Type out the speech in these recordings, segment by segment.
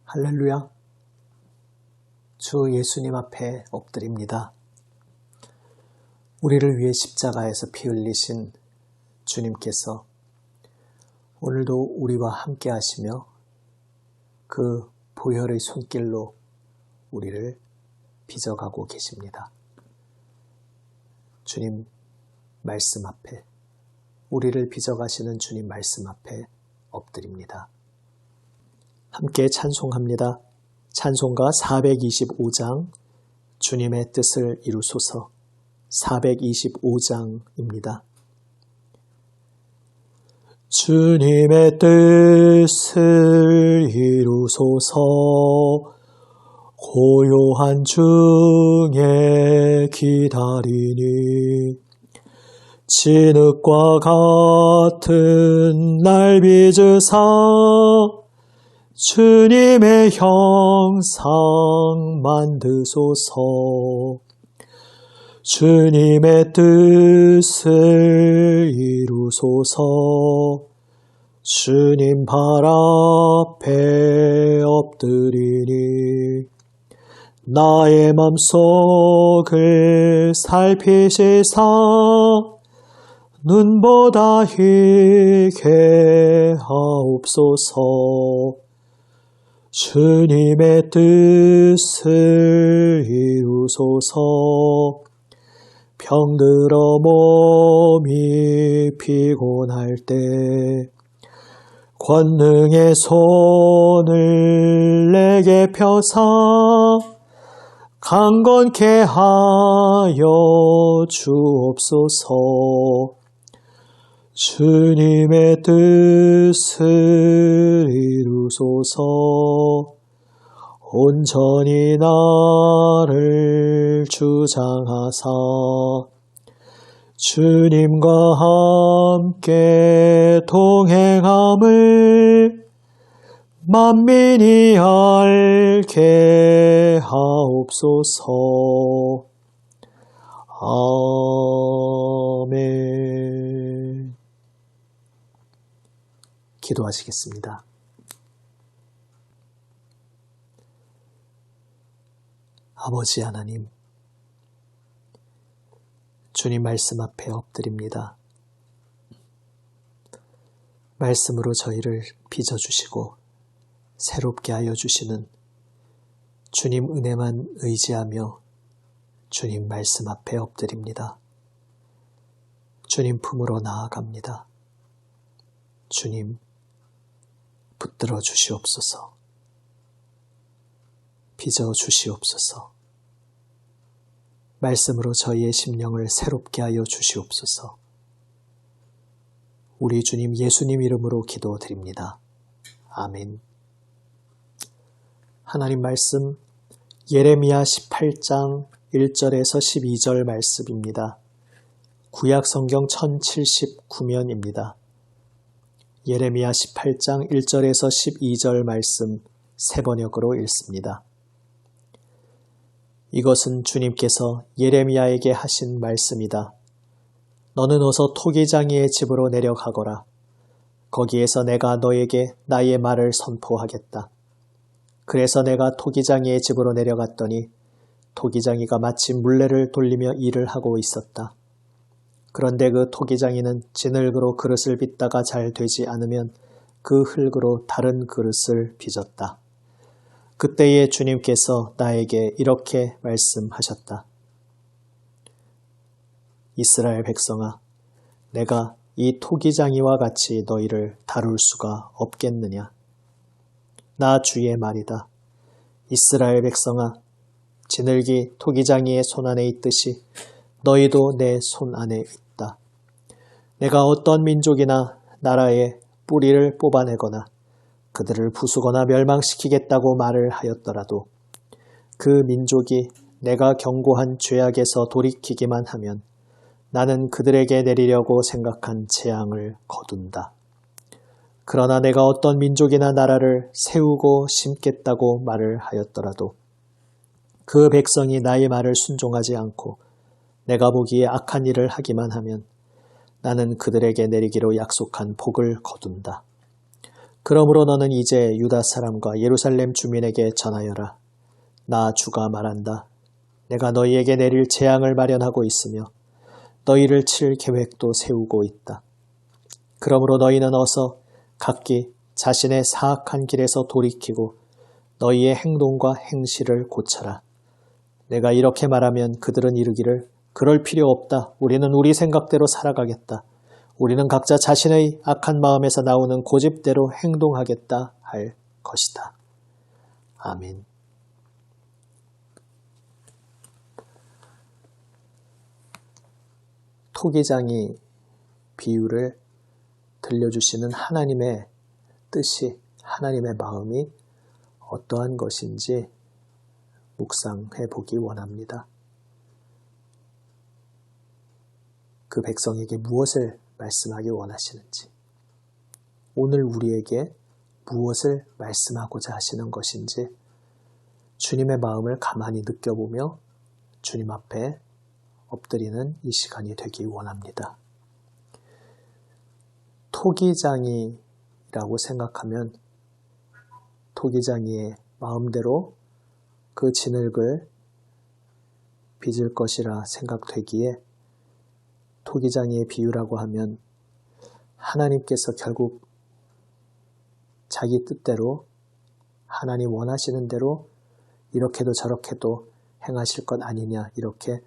할렐루야. 주 예수님 앞에 엎드립니다. 우리를 위해 십자가에서 피 흘리신 주님께서 오늘도 우리와 함께 하시며 그 보혈의 손길로 우리를 빚어가고 계십니다. 주님 말씀 앞에, 우리를 빚어가시는 주님 말씀 앞에 엎드립니다. 함께 찬송합니다. 찬송가 425장 주님의 뜻을 이루소서 425장입니다. 주님의 뜻을 이루소서 고요한 중에 기다리니 진흙과 같은 날 빚으사 주님의 형상 만드소서. 주님의 뜻을 이루소서. 주님 발 앞에 엎드리니 나의 맘속을 살피시사 눈보다 희게 하옵소서. 주님의 뜻을 이루소서. 병들어 몸이 피곤할 때 권능의 손을 내게 펴사 강건케 하여 주옵소서. 주님의 뜻을 이루소서. 온전히 나를 주장하사 주님과 함께 동행함을 만민이 알게 하옵소서. 아멘. 기도하시겠습니다. 아버지 하나님, 주님 말씀 앞에 엎드립니다. 말씀으로 저희를 빚어주시고 새롭게 하여 주시는 주님 은혜만 의지하며 주님 말씀 앞에 엎드립니다. 주님 품으로 나아갑니다. 주님 붙들어 주시옵소서. 빚어 주시옵소서. 말씀으로 저희의 심령을 새롭게 하여 주시옵소서. 우리 주님 예수님 이름으로 기도드립니다. 아멘. 하나님 말씀 예레미야 18장 1절에서 12절 말씀입니다. 구약 성경 1079면입니다. 예레미야 18장 1절에서 12절 말씀 세 번역으로 읽습니다. 이것은 주님께서 예레미야에게 하신 말씀이다. 너는 어서 토기장이의 집으로 내려가거라. 거기에서 내가 너에게 나의 말을 선포하겠다. 그래서 내가 토기장이의 집으로 내려갔더니 토기장이가 마치 물레를 돌리며 일을 하고 있었다. 그런데 그 토기장이는 진흙으로 그릇을 빚다가 잘 되지 않으면 그 흙으로 다른 그릇을 빚었다. 그때에 주님께서 나에게 이렇게 말씀하셨다. 이스라엘 백성아, 내가 이 토기장이와 같이 너희를 다룰 수가 없겠느냐? 나 주의 말이다. 이스라엘 백성아, 진흙이 토기장이의 손 안에 있듯이 너희도 내 손 안에 있다. 내가 어떤 민족이나 나라의 뿌리를 뽑아내거나 그들을 부수거나 멸망시키겠다고 말을 하였더라도 그 민족이 내가 경고한 죄악에서 돌이키기만 하면 나는 그들에게 내리려고 생각한 재앙을 거둔다. 그러나 내가 어떤 민족이나 나라를 세우고 심겠다고 말을 하였더라도 그 백성이 나의 말을 순종하지 않고 내가 보기에 악한 일을 하기만 하면 나는 그들에게 내리기로 약속한 복을 거둔다. 그러므로 너는 이제 유다 사람과 예루살렘 주민에게 전하여라. 나 주가 말한다. 내가 너희에게 내릴 재앙을 마련하고 있으며 너희를 칠 계획도 세우고 있다. 그러므로 너희는 어서 각기 자신의 사악한 길에서 돌이키고 너희의 행동과 행실을 고쳐라. 내가 이렇게 말하면 그들은 이르기를 그럴 필요 없다. 우리는 우리 생각대로 살아가겠다. 우리는 각자 자신의 악한 마음에서 나오는 고집대로 행동하겠다 할 것이다. 아멘. 토기장이 비유를 들려주시는 하나님의 뜻이, 하나님의 마음이 어떠한 것인지 묵상해 보기 원합니다. 그 백성에게 무엇을 말씀하기 원하시는지, 오늘 우리에게 무엇을 말씀하고자 하시는 것인지 주님의 마음을 가만히 느껴보며 주님 앞에 엎드리는 이 시간이 되기 원합니다. 토기장이라고 생각하면 토기장이의 마음대로 그 진흙을 빚을 것이라 생각되기에 토기장이의 비유라고 하면 하나님께서 결국 자기 뜻대로 하나님 원하시는 대로 이렇게도 저렇게도 행하실 것 아니냐, 이렇게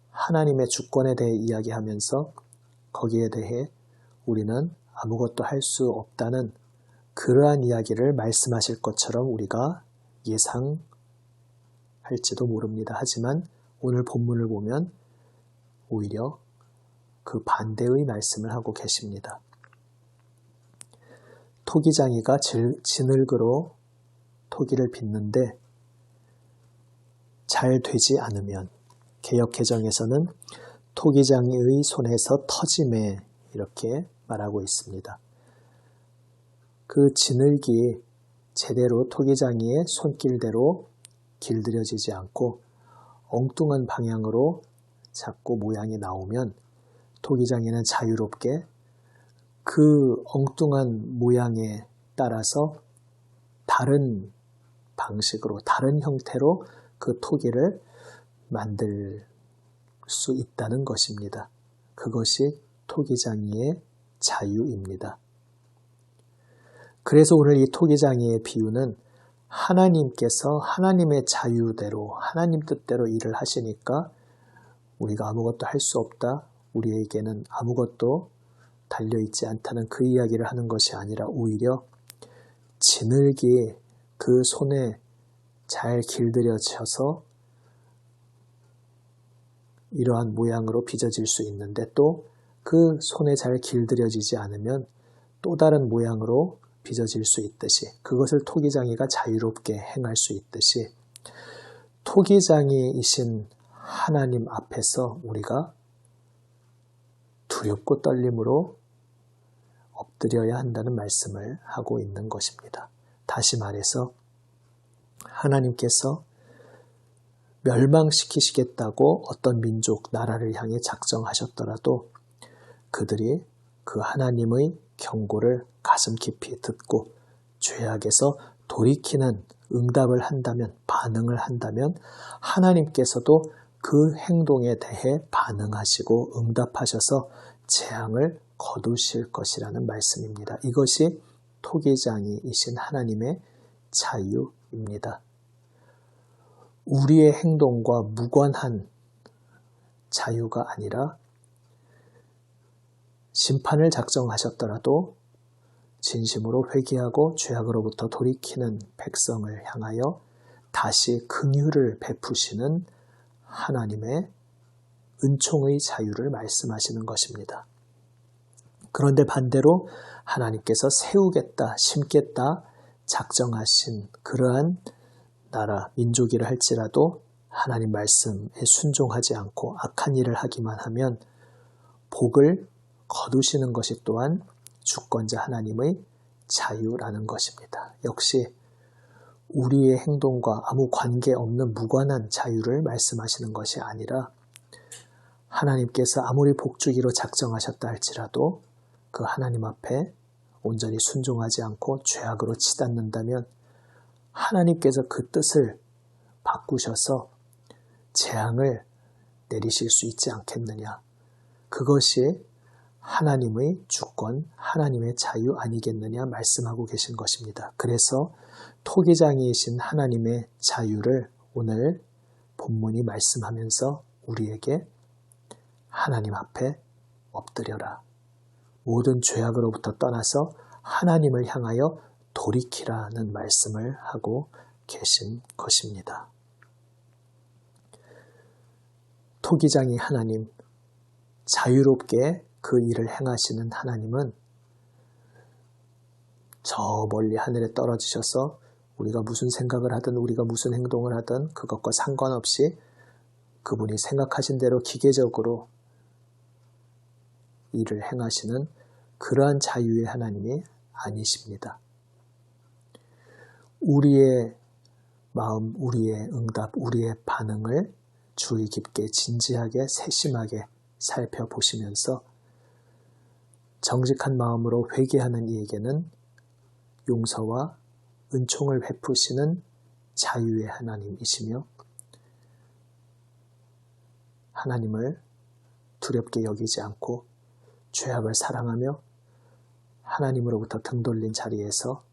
하나님의 주권에 대해 이야기하면서 거기에 대해 우리는 아무것도 할 수 없다는 그러한 이야기를 말씀하실 것처럼 우리가 예상할지도 모릅니다. 하지만 오늘 본문을 보면 오히려 그 반대의 말씀을 하고 계십니다. 토기장이가 진흙으로 토기를 빚는데 잘 되지 않으면, 개역개정에서는 토기장이의 손에서 터짐에 이렇게 말하고 있습니다. 그 진흙이 제대로 토기장이의 손길대로 길들여지지 않고 엉뚱한 방향으로 자꾸 모양이 나오면 토기장이는 자유롭게 그 엉뚱한 모양에 따라서 다른 방식으로, 다른 형태로 그 토기를 만들 수 있다는 것입니다. 그것이 토기장이의 자유입니다. 그래서 오늘 이 토기장이의 비유는 하나님께서 하나님의 자유대로, 하나님 뜻대로 일을 하시니까 우리가 아무것도 할 수 없다, 우리에게는 아무것도 달려있지 않다는 그 이야기를 하는 것이 아니라 오히려 진흙이 그 손에 잘 길들여져서 이러한 모양으로 빚어질 수 있는데, 또 그 손에 잘 길들여지지 않으면 또 다른 모양으로 빚어질 수 있듯이, 그것을 토기장이가 자유롭게 행할 수 있듯이 토기장이이신 하나님 앞에서 우리가 두렵고 떨림으로 엎드려야 한다는 말씀을 하고 있는 것입니다. 다시 말해서 하나님께서 멸망시키시겠다고 어떤 민족, 나라를 향해 작정하셨더라도 그들이 그 하나님의 경고를 가슴 깊이 듣고 죄악에서 돌이키는 응답을 한다면, 반응을 한다면 하나님께서도 그 행동에 대해 반응하시고 응답하셔서 재앙을 거두실 것이라는 말씀입니다. 이것이 토기장이이신 하나님의 자유입니다. 우리의 행동과 무관한 자유가 아니라 심판을 작정하셨더라도 진심으로 회개하고 죄악으로부터 돌이키는 백성을 향하여 다시 긍휼을 베푸시는 하나님의 은총의 자유를 말씀하시는 것입니다. 그런데 반대로 하나님께서 세우겠다, 심겠다 작정하신 그러한 나라, 민족이라 할지라도 하나님 말씀에 순종하지 않고 악한 일을 하기만 하면 복을 거두시는 것이 또한 주권자 하나님의 자유라는 것입니다. 역시 우리의 행동과 아무 관계없는 무관한 자유를 말씀하시는 것이 아니라 하나님께서 아무리 복주기로 작정하셨다 할지라도 그 하나님 앞에 온전히 순종하지 않고 죄악으로 치닫는다면 하나님께서 그 뜻을 바꾸셔서 재앙을 내리실 수 있지 않겠느냐. 그것이 하나님의 주권, 하나님의 자유 아니겠느냐 말씀하고 계신 것입니다. 그래서 토기장이이신 하나님의 자유를 오늘 본문이 말씀하면서 우리에게 하나님 앞에 엎드려라. 모든 죄악으로부터 떠나서 하나님을 향하여 돌이키라는 말씀을 하고 계신 것입니다. 토기장이 하나님, 자유롭게 그 일을 행하시는 하나님은 저 멀리 하늘에 떨어지셔서 우리가 무슨 생각을 하든 우리가 무슨 행동을 하든 그것과 상관없이 그분이 생각하신 대로 기계적으로 일을 행하시는 그러한 자유의 하나님이 아니십니다. 우리의 마음, 우리의 응답, 우리의 반응을 주의 깊게 진지하게 세심하게 살펴보시면서 정직한 마음으로 회개하는 이에게는 용서와 은총을 베푸시는 자유의 하나님이시며 하나님을 두렵게 여기지 않고 죄악을 사랑하며 하나님으로부터 등 돌린 자리에서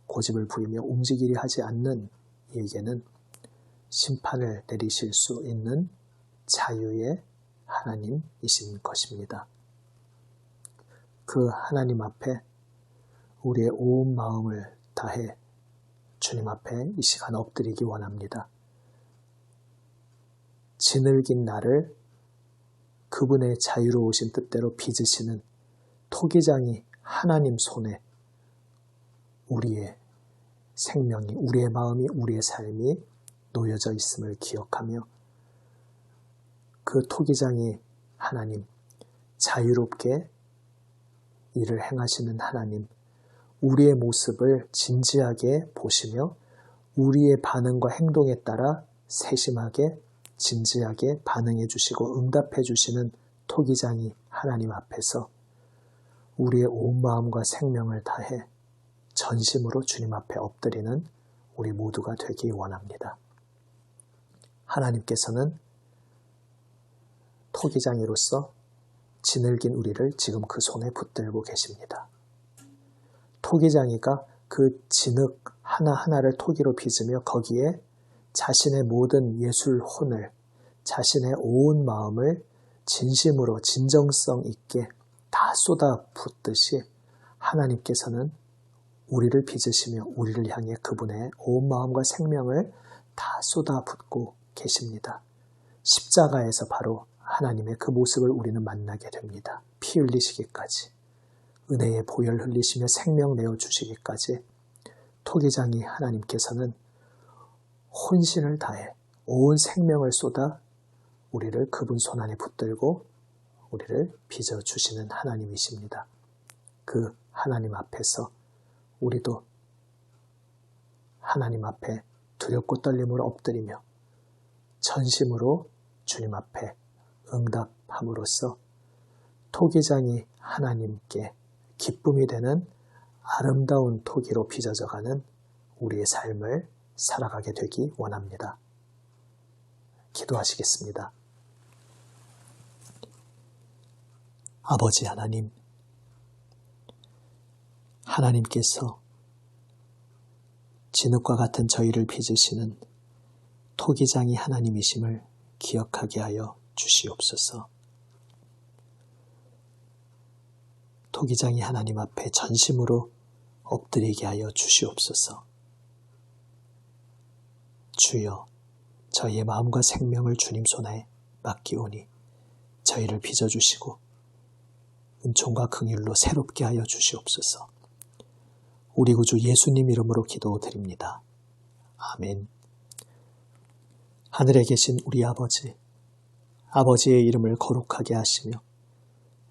고집을 부리며 움직이려 하지 않는 이에게는 심판을 내리실 수 있는 자유의 하나님이신 것입니다. 그 하나님 앞에 우리의 온 마음을 다해 주님 앞에 이 시간 엎드리기 원합니다. 지늘긴 나를 그분의 자유로우신 뜻대로 빚으시는 토기장이 하나님 손에 우리의 생명이, 우리의 마음이, 우리의 삶이 놓여져 있음을 기억하며 그 토기장이 하나님, 자유롭게 일을 행하시는 하나님, 우리의 모습을 진지하게 보시며 우리의 반응과 행동에 따라 세심하게 진지하게 반응해 주시고 응답해 주시는 토기장이 하나님 앞에서 우리의 온 마음과 생명을 다해 전심으로 주님 앞에 엎드리는 우리 모두가 되기 원합니다. 하나님께서는 토기장이로서 지늘긴 우리를 지금 그 손에 붙들고 계십니다. 토기장이가 그 진흙 하나하나를 토기로 빚으며 거기에 자신의 모든 예술 혼을, 자신의 온 마음을 진심으로 진정성 있게 다 쏟아붓듯이 하나님께서는 우리를 빚으시며 우리를 향해 그분의 온 마음과 생명을 다 쏟아붓고 계십니다. 십자가에서 바로 하나님의 그 모습을 우리는 만나게 됩니다. 피 흘리시기까지, 은혜의 보혈 흘리시며 생명 내어주시기까지 토기장이 하나님께서는 혼신을 다해 온 생명을 쏟아 우리를 그분 손안에 붙들고 우리를 빚어주시는 하나님이십니다. 그 하나님 앞에서 우리도 하나님 앞에 두렵고 떨림으로 엎드리며 전심으로 주님 앞에 응답함으로써 토기장이 하나님께 기쁨이 되는 아름다운 토기로 빚어져가는 우리의 삶을 살아가게 되기 원합니다. 기도하시겠습니다. 아버지 하나님, 하나님께서 진흙과 같은 저희를 빚으시는 토기장이 하나님이심을 기억하게 하여 주시옵소서. 토기장이 하나님 앞에 전심으로 엎드리게 하여 주시옵소서. 주여, 저희의 마음과 생명을 주님 손에 맡기오니 저희를 빚어주시고 은총과 긍휼로 새롭게 하여 주시옵소서. 우리 구주 예수님 이름으로 기도드립니다. 아멘. 하늘에 계신 우리 아버지, 아버지의 이름을 거룩하게 하시며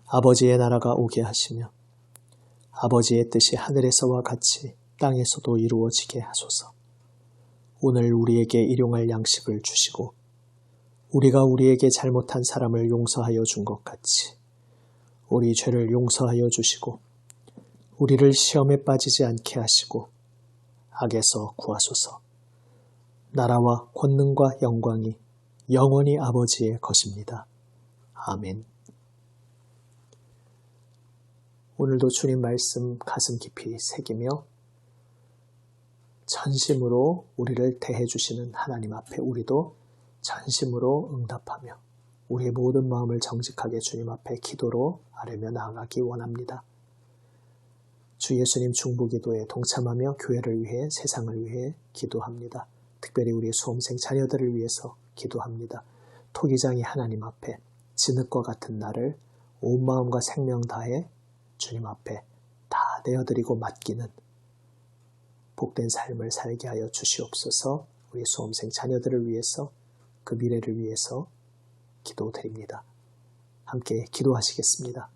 아버지의 나라가 오게 하시며 아버지의 뜻이 하늘에서와 같이 땅에서도 이루어지게 하소서. 오늘 우리에게 일용할 양식을 주시고 우리가 우리에게 잘못한 사람을 용서하여 준 것 같이 우리 죄를 용서하여 주시고 우리를 시험에 빠지지 않게 하시고 악에서 구하소서. 나라와 권능과 영광이 영원히 아버지의 것입니다. 아멘. 오늘도 주님 말씀 가슴 깊이 새기며 전심으로 우리를 대해주시는 하나님 앞에 우리도 전심으로 응답하며 우리의 모든 마음을 정직하게 주님 앞에 기도로 아뢰며 나아가기 원합니다. 주 예수님 중보기도에 동참하며 교회를 위해 세상을 위해 기도합니다. 특별히 우리 수험생 자녀들을 위해서 기도합니다. 토기장이 하나님 앞에 진흙과 같은 나를 온 마음과 생명 다해 주님 앞에 다 내어드리고 맡기는 복된 삶을 살게 하여 주시옵소서. 우리 수험생 자녀들을 위해서 그 미래를 위해서 기도드립니다. 함께 기도하시겠습니다.